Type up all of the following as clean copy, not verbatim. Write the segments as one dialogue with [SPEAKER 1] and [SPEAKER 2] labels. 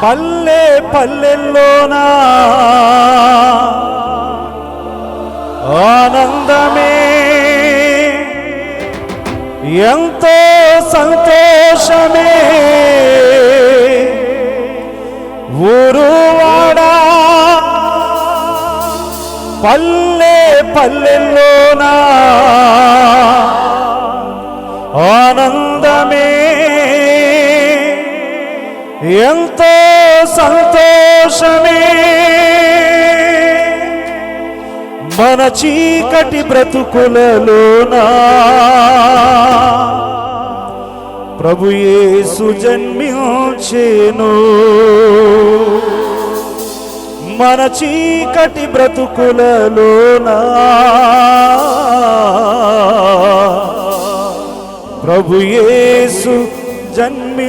[SPEAKER 1] పల్లె పల్లెల్లోనా ఆనందమే ఎంతో సంతోషమే ఊరువాడా పల్లె పల్లెల్లోనా ఆనందమే ఎంతో సంతోషమే మన చీకటి బ్రతుకులలోనా ప్రభు యేసు జన్మించెను మన చీకటి బ్రతుకులలోనా ప్రభు యేసు జన్మించెను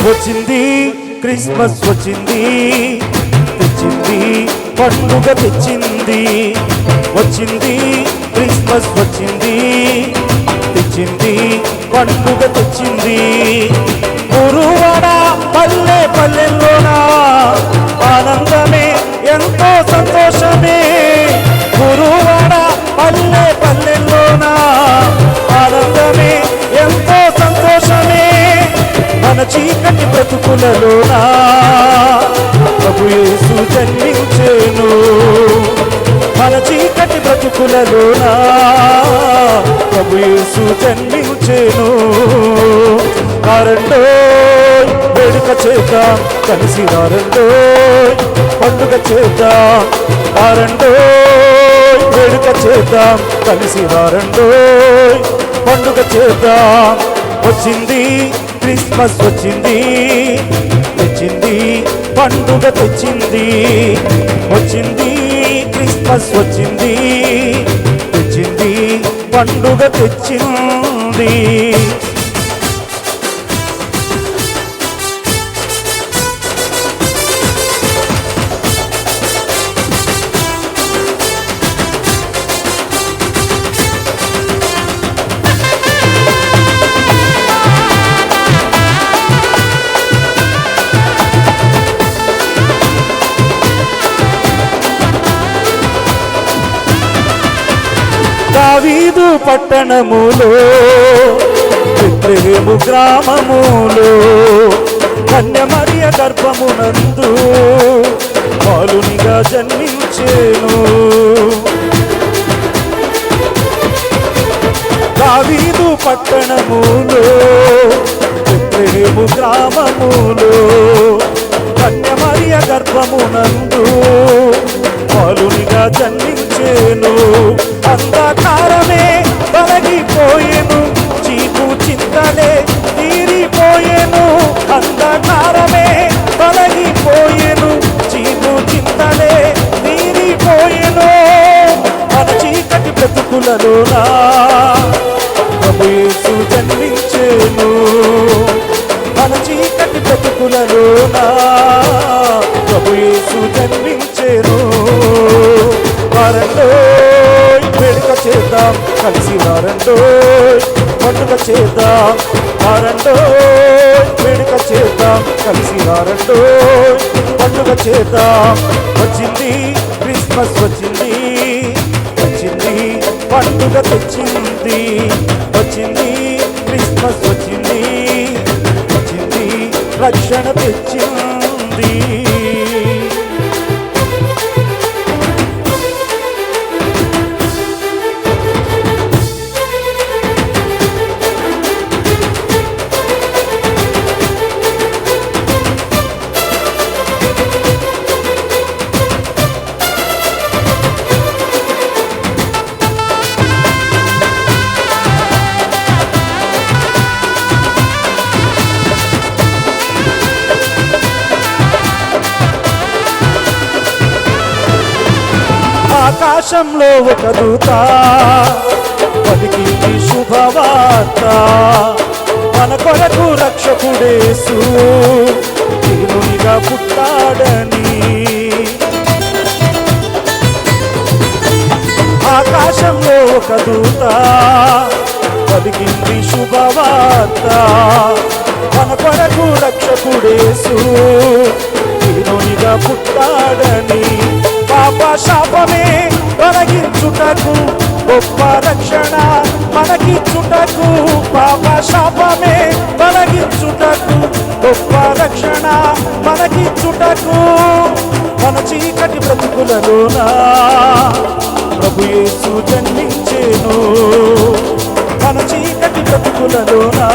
[SPEAKER 1] వచ్చింది క్రిస్మస్ వచ్చింది తెచ్చింది పండుగ తెచ్చింది వచ్చింది క్రిస్మస్ వచ్చింది తెచ్చింది పండుగ తెచ్చింది గురువాడ పల్లె పల్లెల్లోనా ఆనందమే ఎంతో సంతోషమే గురువాడ పల్లె పల్లెల్లోనా ఆనందమే ఎంతో సంతోషమే మన చీకటి బ్రతుకులలోనా ప్రభు యేసు జన్మించెను మన చీకటి బ్రతుకులలోనా ప్రభు యేసు జన్మించెను కారండోయ్ వేడుక చేద్దాం కలిసి రారండోయ్ పండుగ చేద్దాం కారండోయ్ వేడుక చేద్దాం కలిసి రారండోయ్ పండుగ చేద్దాం వచ్చింది క్రిస్మస్ వచ్చింది తెచ్చింది పండుగ తెచ్చింది వచ్చింది క్రిస్మస్ వచ్చింది తెచ్చింది పండుగ తెచ్చింది దావీదు పట్టణములో బెత్లెహేము గ్రామములో కన్య మరియ గర్భమునందు బాలునిగా జన్మించెను దావీదు పట్టణములో బెత్లెహేము గ్రామములో కన్య మరియ గర్భమునందు బాలునిగా జన్మించెను అంధకారమే తొలగిపోయెను చీకు చింతలే తీరిపోయెను అంధకారమే తొలగిపోయెను చీకు చింతలే తీరిపోయెను మన చీకటి బ్రతుకులలోనా ప్రభు యేసు జన్మించెను మన చీకటి బ్రతుకులలోనా ప్రభు యేసు జన్మించెను వారండోయ్ వేడుక చేద్దాం కలిసి వారండోయ్ పండుగ చేద్దాం వారండోయ్ వేడుక చేద్దాం కలిసి వారండోయ్ పండుగ చేద్దాం వచ్చింది క్రిస్మస్ వచ్చింది తెచ్చింది పండుగ తెచ్చింది వచ్చింది క్రిస్మస్ వచ్చింది తెచ్చింది రక్షణ తెచ్చింది ఆకాశంలో ఒక దూత పలికింది శుభవార్త, మన కొరకు రక్షకుడేసు దీనునిగా పుట్టాడని. ఆకాశంలో ఒక దూత పలికింది శుభవార్త, మన కొరకు రక్షకుడేసు దీనునిగా పుట్టాడని. పాప శాపమే తొలగించుటకు గొప్ప రక్షణ మనకిచ్చుటకు, పాప శాపమే తొలగించుటకు గొప్ప రక్షణ మనకిచ్చుటకు, మన చీకటి బ్రతుకులలోనా ప్రభు యేసు జన్మించెను. మన చీకటి బ్రతుకులలోనా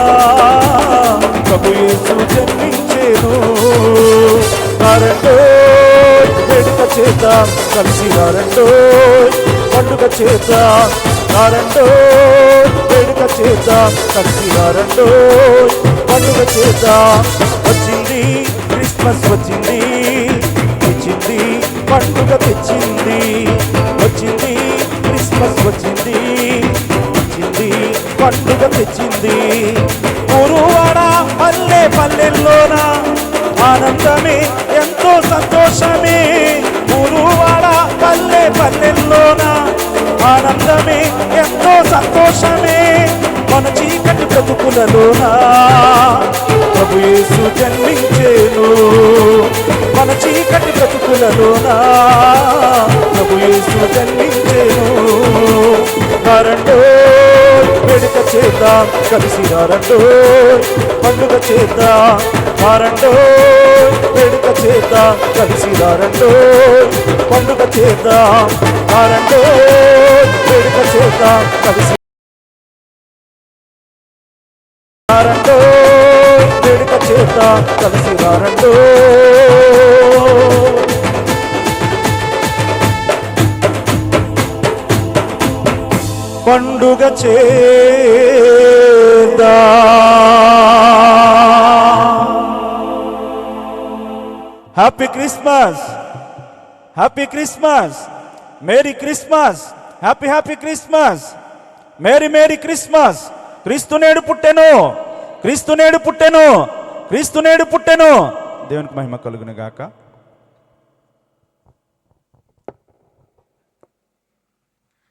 [SPEAKER 1] ప్రభు యేసు జన్మించెను. రండోయ్ వేడుక చేద్దాం కలిసి రండోయ్ పండుగ చేద్దాం. రండోయ్ వేడుక చేద్దాం కలిసి రండోయ్ పండుగ చేద్దాం. వచ్చింది క్రిస్మస్ వచ్చింది, తెచ్చింది పండుగ తెచ్చింది. వచ్చింది క్రిస్మస్ వచ్చింది, తెచ్చింది పండుగ తెచ్చింది. ఊరువాడ పల్లె పల్లెల్లోన ఆనందమే ఎంతో సంతోషమే. ఊరువాడ పల్లె పల్లెల్లోన ఆనందమే ఎంతో సంతోషమే. మన చీకటి బ్రతుకులలోనా ప్రభు యేసు జన్మించెను. మన చీకటి బ్రతుకులలోనా ప్రభు యేసు జన్మించెను. రండోయ్ వేడుక చేద్దాం కలిసి రండోయ్ పండుగ చేద్దాం. రండోయ్ వేడుక చేద్దాం కలిసి రండోయ్ పండుగ చేద్దాం. రండోయ్ వేడుక చేద్దాం కలిసి రండోయ్ వేడుక చేద్దాం కలిసి రండోయ్. పండుగ చేద్దాం. Happy Christmas, happy Christmas, merry Christmas, happy happy Christmas, merry merry Christmas. క్రీస్తు నేడు పుట్టెను, క్రీస్తు నేడు పుట్టెను, క్రీస్తు నేడు పుట్టెను. దేవునికి మహిమ కలుగును గాక.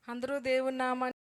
[SPEAKER 2] అందరూ దేవుని నామాన్ని